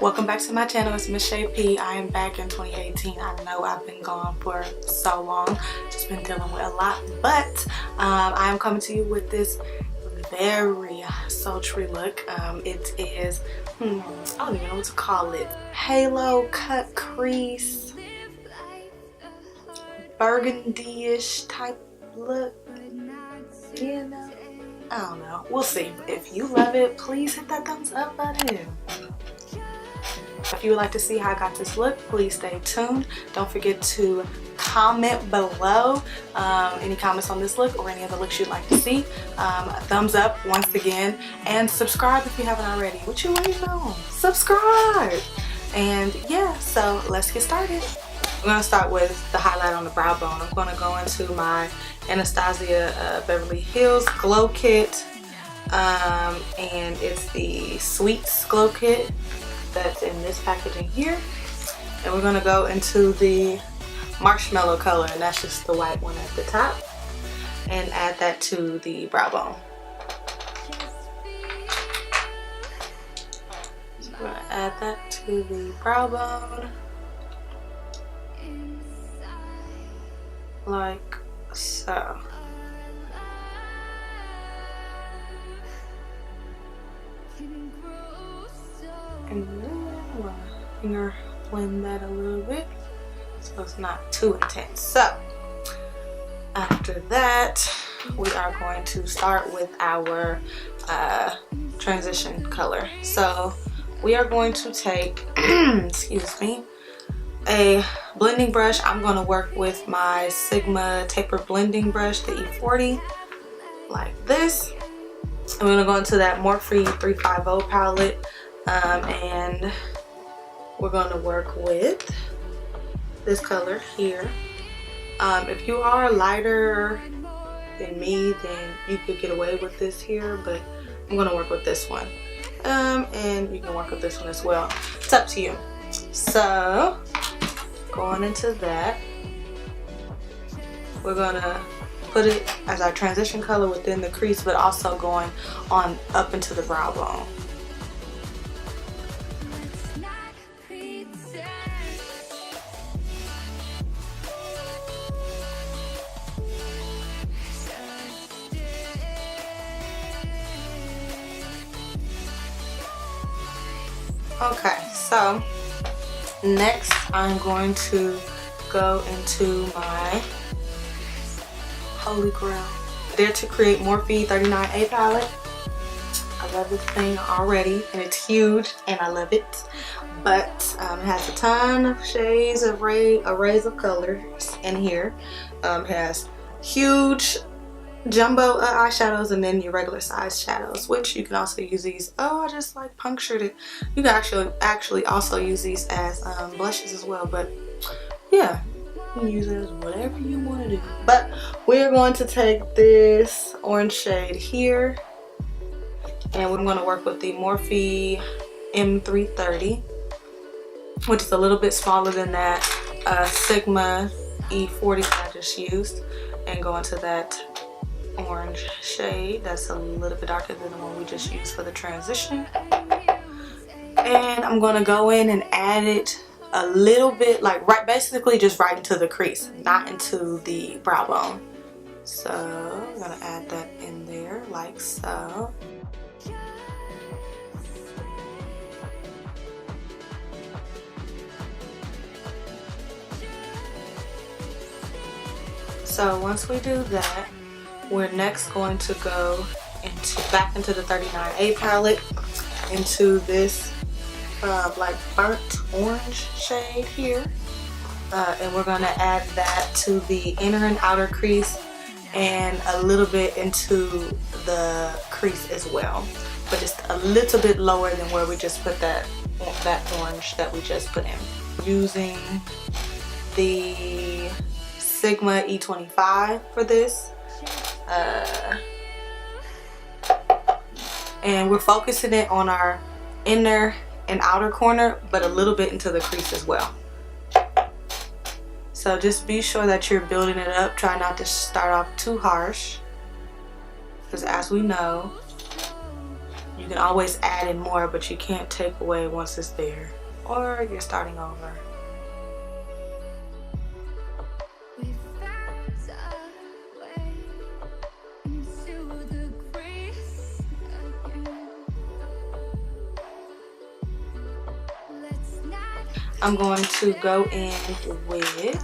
Welcome back to my channel. It's MsShayP. I am back in 2018. I know I've been gone for so long, just been dealing with a lot, but I am coming to you with this very sultry look. It is I don't even know what to call it. Halo cut crease, burgundy-ish type look. You know, I don't know. We'll see. If you love it, please hit that thumbs up button. If you would like to see how I got this look, please stay tuned. Don't forget to comment below any comments on this look or any other looks you'd like to see. A thumbs up once again, and subscribe if you haven't already. What you waiting on? Subscribe! And yeah, so let's get started. I'm going to start with the highlight on the brow bone. I'm going to go into my Anastasia Beverly Hills Glow Kit, and it's the Sweets Glow Kit that's in this packaging here. And we're going to go into the marshmallow color, and that's just the white one at the top, and add that to the brow bone. So we're going to add that to the brow bone like so. And then I'm gonna finger blend that a little bit so it's not too intense. So after that, we are going to start with our transition color. So we are going to take excuse me, a blending brush. I'm going to work with my Sigma taper blending brush, the E40, like this. I'm going to go into that Morphe 350 palette, and we're going to work with this color here. If you are lighter than me, then you could get away with this here, but I'm going to work with this one, and you can work with this one as well. It's up to you. So going into that, we're gonna put it as our transition color within the crease, but also going on up into the brow bone. Okay, so next I'm going to go into my Holy Grail Dare to Create Morphe 39A palette. I love this thing already, and it's huge, and I love it. But it has a ton of shades, arrays of colors in here. It has huge jumbo eyeshadows, and then your regular size shadows, which you can also use these. Oh, I just like punctured it. You can actually also use these as blushes as well, but yeah, you can use it as whatever you want to do. But we're going to take this orange shade here, and we're going to work with the Morphe M330, which is a little bit smaller than that Sigma E40 that I just used, and go into that orange shade that's a little bit darker than the one we just used for the transition. And I'm going to go in and add it a little bit, like basically just right into the crease, not into the brow bone. So I'm going to add that in there like so. So once we do that, we're next going to go back into the 39A palette, into this like burnt orange shade here, and we're going to add that to the inner and outer crease, and a little bit into the crease as well, but just a little bit lower than where we just put that orange that we just put in. Using the Sigma E25 for this. And we're focusing it on our inner and outer corner, but a little bit into the crease as well. So just be sure that you're building it up. Try not to start off too harsh, because as we know, You can always add in more, but you can't take away once it's there, or you're starting over. I'm going to go in with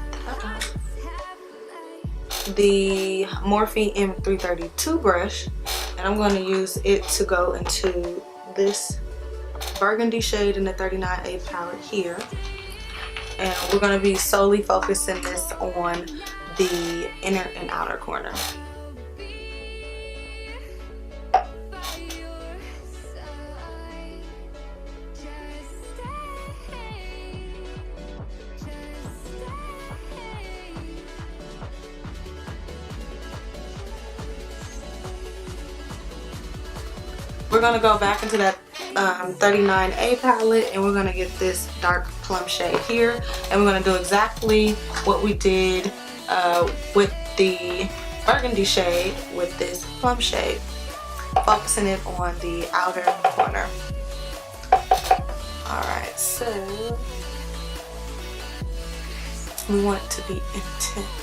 the Morphe M332 brush, and I'm going to use it to go into this burgundy shade in the 39A palette here. And we're going to be solely focusing this on the inner and outer corner. We're going to go back into that 39A palette, and we're going to get this dark plum shade here, and we're going to do exactly what we did with the burgundy shade with this plum shade, focusing it on the outer corner. Alright, so we want it to be intense.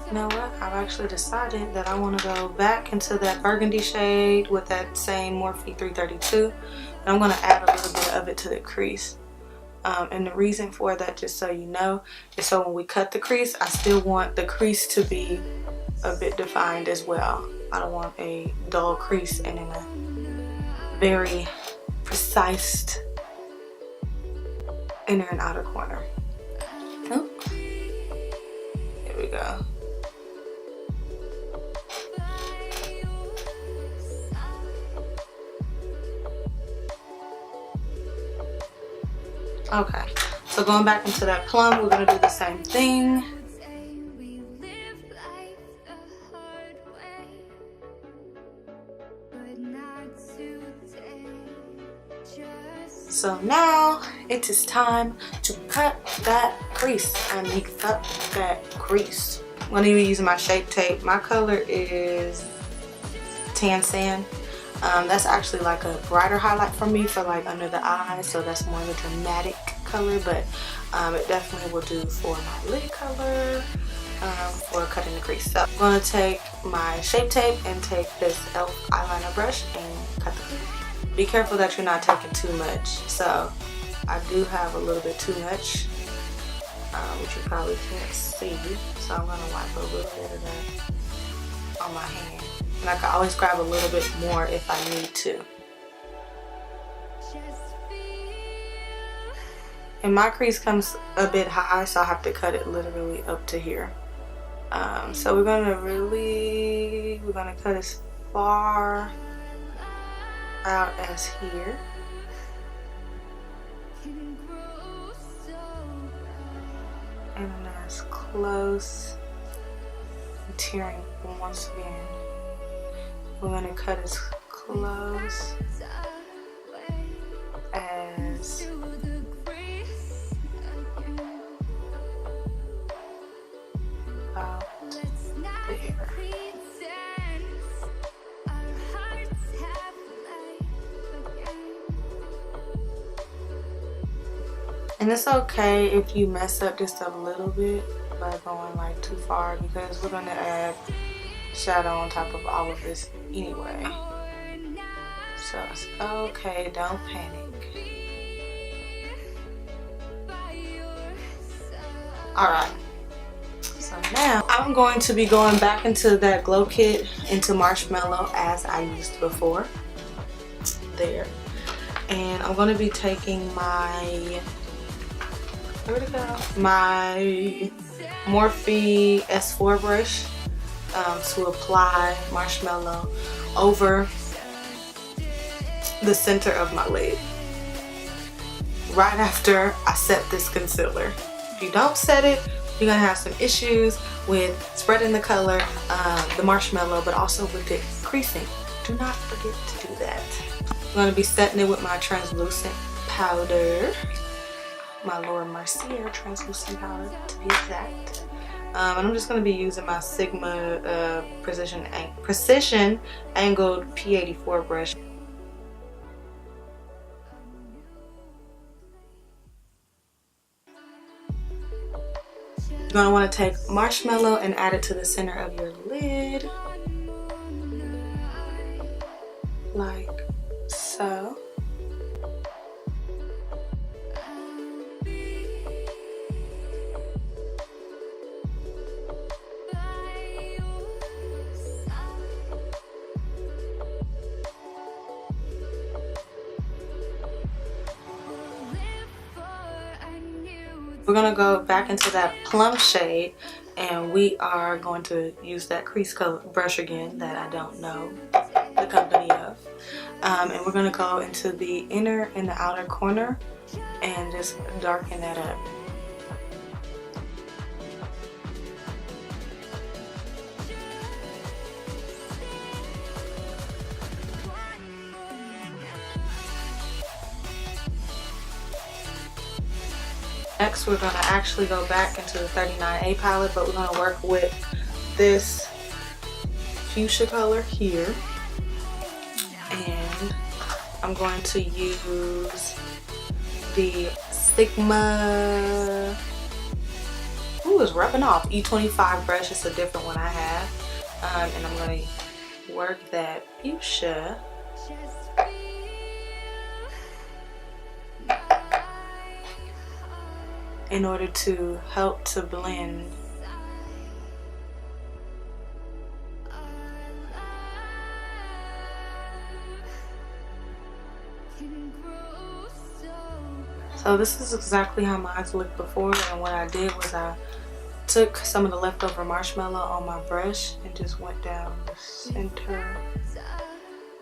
You know what? I've actually decided that I want to go back into that burgundy shade with that same Morphe 332, and I'm going to add a little bit of it to the crease. And the reason for that, just so you know, is so when we cut the crease, I still want the crease to be a bit defined as well. I don't want a dull crease and in a very precise inner and outer corner. Oh. Here we go. Okay, so going back into that plum, we're going to do the same thing. So now it is time to cut that crease. I need to cut that crease. I'm going to be using my MsShayP tape. My color is tan sand. That's actually like a brighter highlight for me for like under the eyes, so that's more of a dramatic color, but it definitely will do for my lid color for cutting the crease. So I'm going to take my MsShayP tape and take this e.l.f. eyeliner brush and cut the crease. Be careful that you're not taking too much. So I do have a little bit too much, which you probably can't see, so I'm going to wipe a little bit of that on my hand. And I can always grab a little bit more if I need to. And my crease comes a bit high, so I have to cut it literally up to here. So we're gonna cut as far out as here. And as close, tearing once again. We're going to cut as close as about there. And it's okay if you mess up just a little bit by going like too far, because we're going to add shadow on top of all of this anyway, so it's okay, don't panic. Alright, so now I'm going to be going back into that glow kit into Marshmallow as I used before there, and I'm going to be taking my my Morphe S4 brush to apply Marshmallow over the center of my lid right after I set this concealer. If you don't set it, you're gonna have some issues with spreading the color, the Marshmallow, but also with it creasing. Do not forget to do that. I'm gonna be setting it with my translucent powder, my Laura Mercier translucent powder to be exact. And I'm just going to be using my Sigma precision angled P84 brush. You're going to want to take marshmallow and add it to the center of your lid, like so. We're gonna go back into that plum shade, and we are going to use that crease color brush again that I don't know the company of. And we're gonna go into the inner and the outer corner and just darken that up. Next, we're going to actually go back into the 39A palette, but we're going to work with this fuchsia color here. And I'm going to use the Sigma, ooh, it's rubbing off, E25 brush. It's a different one I have. And I'm going to work that fuchsia in order to help to blend so this is exactly how mine looked before, and what I did was I took some of the leftover marshmallow on my brush and just went down the center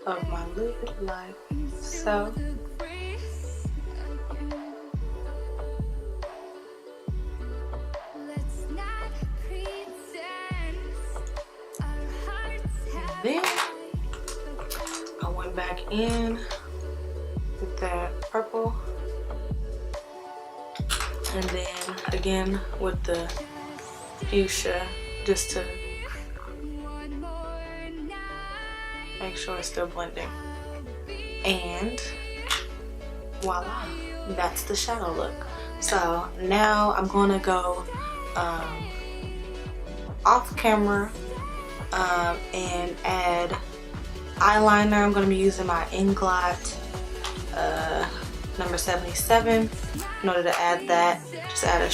of my lid like so. Then I went back in with that purple, and then again with the fuchsia, just to make sure it's still blending. And voila, that's the shadow look. So now I'm gonna go off camera and add eyeliner. I'm going to be using my Inglot number 77 in order to add that. Just add a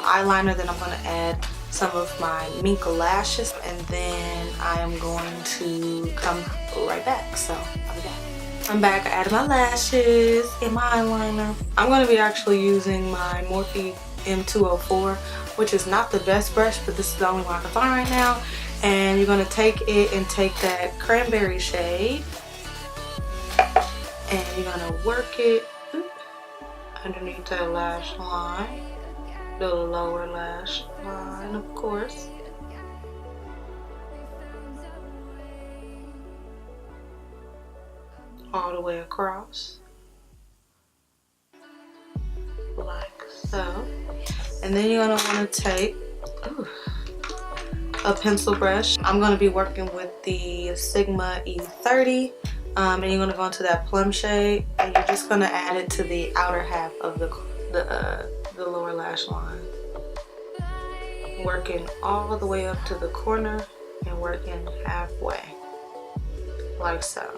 eyeliner, then I'm going to add some of my mink lashes, and then I am going to come right back. So I'll be back. I'm back. I added my lashes and my eyeliner. I'm going to be actually using my Morphe M204, which is not the best brush, but this is the only one I can find right now. And you're going to take it and take that cranberry shade, and you're going to work it underneath that lash line, the lower lash line, of course. All the way across, like so. And then you're going to want to take a pencil brush. I'm going to be working with the Sigma E30, and you're going to go into that plum shade, and you're just going to add it to the outer half of the lower lash line, working all the way up to the corner and working halfway, like so.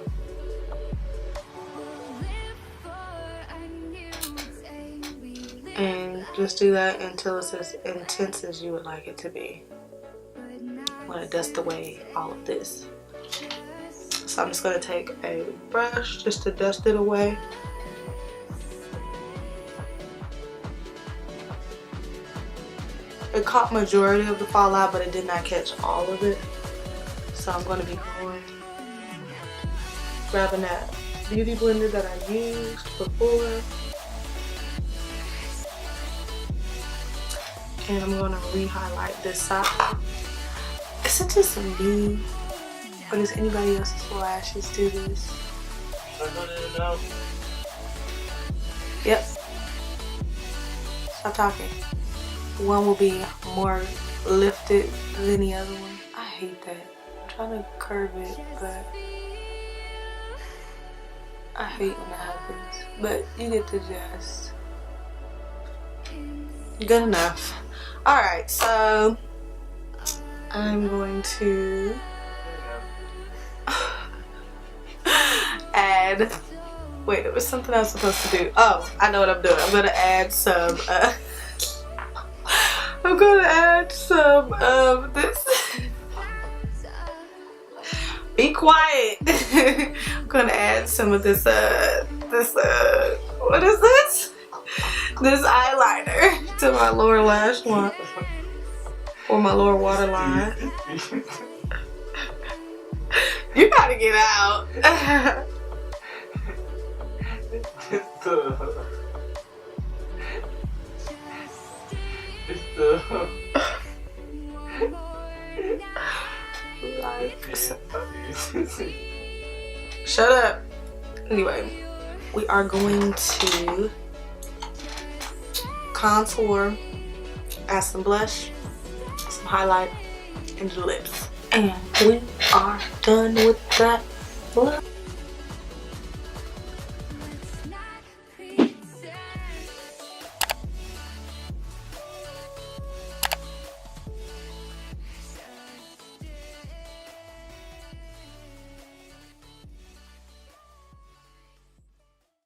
And just do that until it's as intense as you would like it to be. I'm going to dust away all of this. So I'm just going to take a brush just to dust it away. It caught majority of the fallout, but it did not catch all of it. So I'm going to be grabbing that beauty blender that I used before. And I'm going to re-highlight this side. Is it just me, or does anybody else's lashes do this? Yep. Stop talking. One will be more lifted as any other one. I hate that. I'm trying to curve it, but I hate when that happens. But you get the gist. Good enough. Alright, so I'm going to add, wait, there was something I was supposed to do. Oh, I know what I'm doing. I'm gonna add some I'm gonna add some of this. Be quiet. I'm gonna add some of this what is this? This eyeliner to my lower lash line or my lower waterline. You gotta get out. Shut up. Anyway, we are going to contour, add some blush, some highlight, and the lips. And we are done with that look.